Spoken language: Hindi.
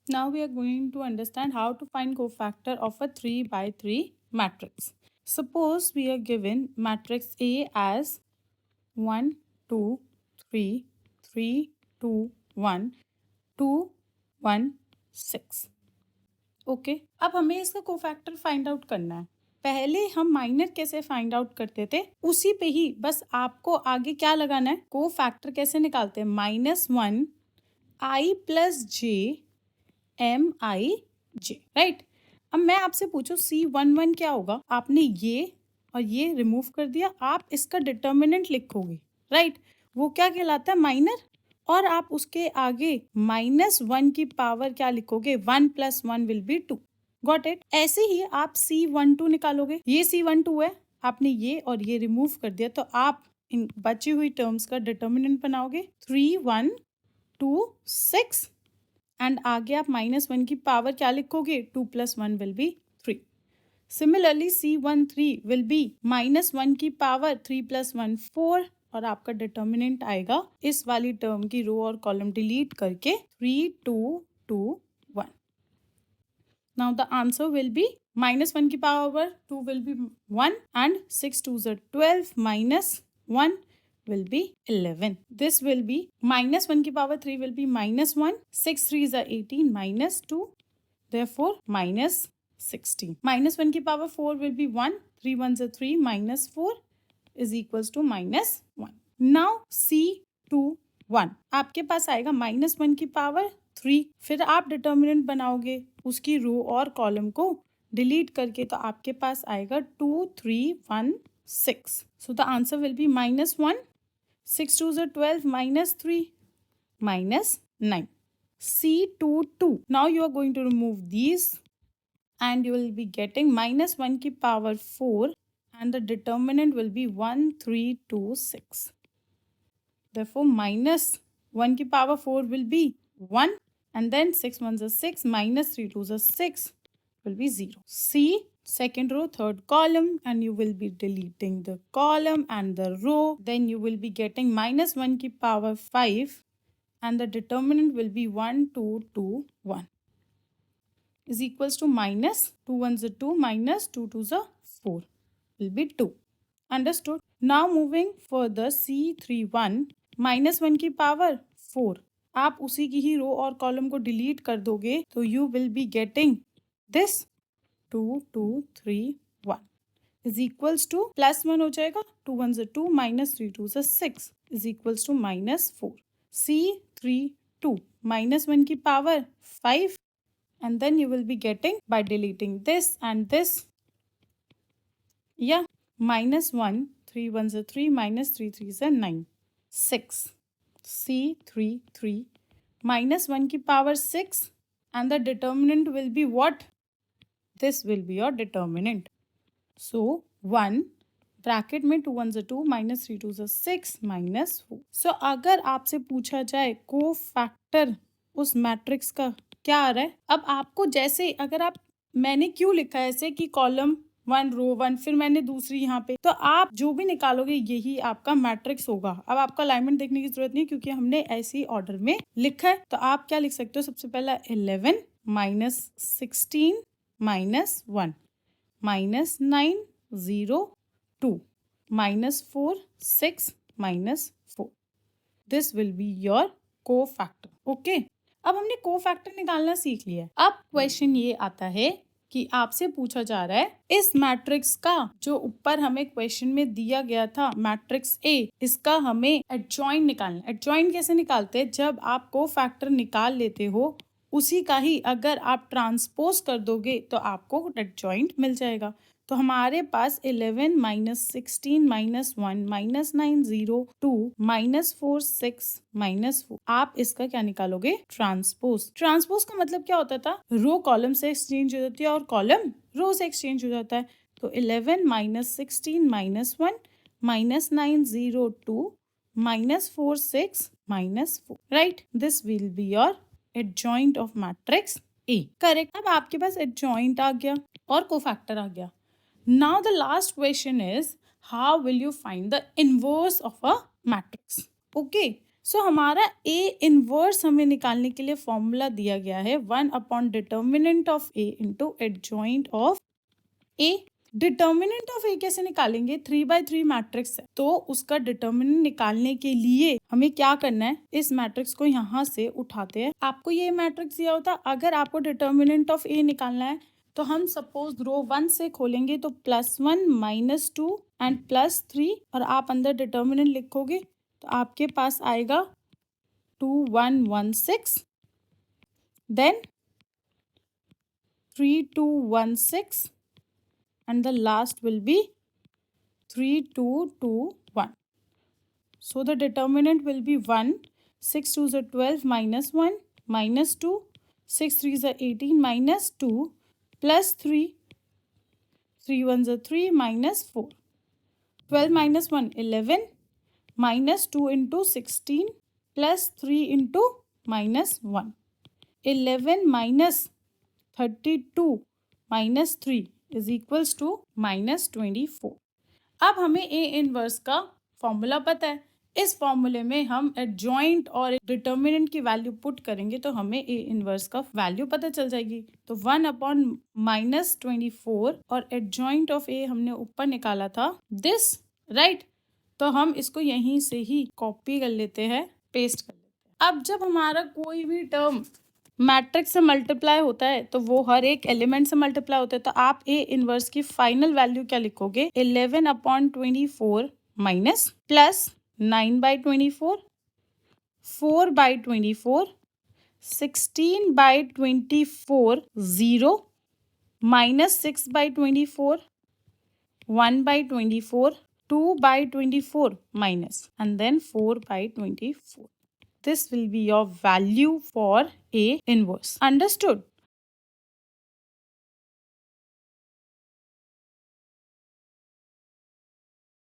Now we are going to understand how to find cofactor of a 3 by 3 matrix. Suppose we are given matrix A as 1, 2, 3, 3, 2, 1, 2, 1, 6. Okay अब हमें इसका कोफैक्टर फाइंड आउट करना है। पहले हम माइनर कैसे फाइंड आउट करते थे उसी पे ही बस आपको आगे क्या लगाना है, कोफैक्टर कैसे निकालते हैं, -1 i plus J M I J, right. अब मैं आपसे पूछूं C11 क्या होगा, आपने ये और ये रिमूव कर दिया, आप इसका डिटर्मिनेंट लिखोगे, राइट। वो क्या कहलाता है, माइनर। और आप उसके आगे -1 की पावर क्या लिखोगे, 1 + 1 विल बी 2। Got it. ऐसे ही आप C12 निकालोगे, ये C12 है, आपने ये और ये रिमूव कर दिया, तो आप इन बची हुई टर्म्स का डिटर्मिनेंट बनाओगे 3, 1, 2, 6 एंड आगे आप -1 की पावर क्या लिखोगे, 2 + 1 will be 3। Similarly C13 will be -1 की पावर 3 + 1 4 और आपका डिटर्मिनेंट आएगा इस वाली टर्म की रो और कॉलम डिलीट करके 3, 2, 2, 1। Now the answer will be -1 की power 2 will be 1 and 6 2s are 12 -1 will be 11. This will be -1 की power 3 will be -1, 6 3s are 18 -2, therefore -16. -1 की power 4 will be 1, 3 1s are 3 -4 is equals to -1. Now C21 आपके पास आएगा -1 की पावर 3, फिर आप डिटर्मिनेंट बनाओगे उसकी रो और कॉलम को डिलीट करके, तो आपके पास आएगा 2 3 1 6। So the answer will be -1, 6 2s are 12 -3 -9. C22. Now you are going to remove these and you will be getting -1 की power 4 and the determinant will be 1 3 2 6. Therefore -1 की power 4 will be 1 and then 6 1s are 6 -3 2s are 6 will be 0. See second row third column and you will be deleting the column and the row, then you will be getting -1 की power 5 and the determinant will be 1 2 2 1 is equals to -2 1s are 2 -2 2s are 4 will be 2. Understood? Now moving further C31 -1 की पावर 4, आप उसी की ही रो और कॉलम को डिलीट कर दोगे तो you will be getting this 2 2 3 1 is equals to +1 हो जाएगा, 2 1s are 2 -3 2s are 6 is equals to -4. C32 -1 की power 5 and then you will be getting by deleting this and this, yeah, -1 3 1s are 3 -3 3s are 9 6. C33 -1 की power 6 and the determinant will be what? This will be your determinant. So 1 bracket में 2 1s are 2 -3 2s are 6 -4. So अगर आपसे पूछा जाए कोफैक्टर उस मैट्रिक्स का क्या आ रहा है, अब आपको जैसे अगर आप, मैंने क्यों लिखा है ऐसे कि कॉलम 1 रो 1 फिर मैंने दूसरी यहाँ पे, तो आप जो भी निकालोगे यही आपका मैट्रिक्स होगा। अब आपका अलाइनमेंट देखने की जरूरत नहीं क्योंकि हमने ऐसे ही ऑर्डर में लिखा है। तो आप क्या लिख सकते हो, सबसे पहला 11 -16 -1 -9 0 2 -4 6 -4. This will be your cofactor. Okay? अब हमने कोफैक्टर निकालना सीख लिया है। अब क्वेश्चन ये आता है कि आपसे पूछा जा रहा है इस मैट्रिक्स का जो ऊपर हमें क्वेश्चन में दिया गया था मैट्रिक्स ए, इसका हमें एडजॉइंट निकालना है। एडजॉइंट कैसे निकालते हैं, जब आप कोफैक्टर निकाल लेते हो उसी का ही अगर आप ट्रांसपोज कर दोगे तो आपको एडजॉइंट मिल जाएगा। तो हमारे पास 11 -16 -1 -9 0 2 -4 6 -4, आप इसका क्या निकालोगे, ट्रांसपोज। ट्रांसपोज का मतलब क्या होता था, रो कॉलम से एक्सचेंज हो जाती है और कॉलम रो से एक्सचेंज हो जाता है। तो 11 -16 -1 -9 0 2 -4 6 -4, right. This will be your adjoint of matrix A. Correct. अब आपके पास एडजॉइंट आ गया और कोफैक्टर आ गया। Now the last question is how will you find the inverse of a matrix? Okay, सो हमारा ए इनवर्स हमें निकालने के लिए फॉर्मूला दिया गया है 1 upon determinant of A into adjoint of A. Determinant of A कैसे निकालेंगे? 3/3 मैट्रिक्स है तो उसका डिटर्मिनेंट निकालने के लिए हमें क्या करना है, इस मैट्रिक्स को यहाँ से उठाते हैं। आपको ये मैट्रिक्स दिया होता, अगर आपको डिटर्मिनेंट ऑफ ए निकालना है तो हम सपोज रो 1 से खोलेंगे तो +1 -2 एंड +3 और आप अंदर डिटर्मिनेंट लिखोगे तो आपके पास आएगा 2116, then 3216 and the last will be 3221. So the determinant will be 1, 6 2s are 12 minus 1 minus 2, 6 3s are 18 minus 2 plus 3, 3 1s are 3 minus 4. 12 minus 1, 11 minus 2 into 16 plus 3 into minus 1. 11 minus 32 minus 3 is equals to minus 24. अब हमें ए इनवर्स का फॉर्मूला पता है। इस फॉर्मूले में हम एडजॉइंट और डिटर्मिनेंट की वैल्यू पुट करेंगे तो हमें ए इनवर्स का वैल्यू पता चल जाएगी। तो 1 अपॉन -24 और एडजॉइंट ऑफ ए हमने ऊपर निकाला था दिस, राइट। तो हम इसको यहीं से ही कॉपी कर लेते हैं, पेस्ट कर लेते हैं। अब जब हमारा कोई भी टर्म मैट्रिक्स से मल्टीप्लाई होता है तो वो हर एक एलिमेंट से मल्टीप्लाई होता है, तो आप ए इनवर्स की फाइनल वैल्यू क्या लिखोगे? 11 upon 24 minus plus 9/24, 4/24, 16/24 0 minus 6/24, 1/24, 2/24 minus and then 4/24. This will be your value for A inverse. Understood?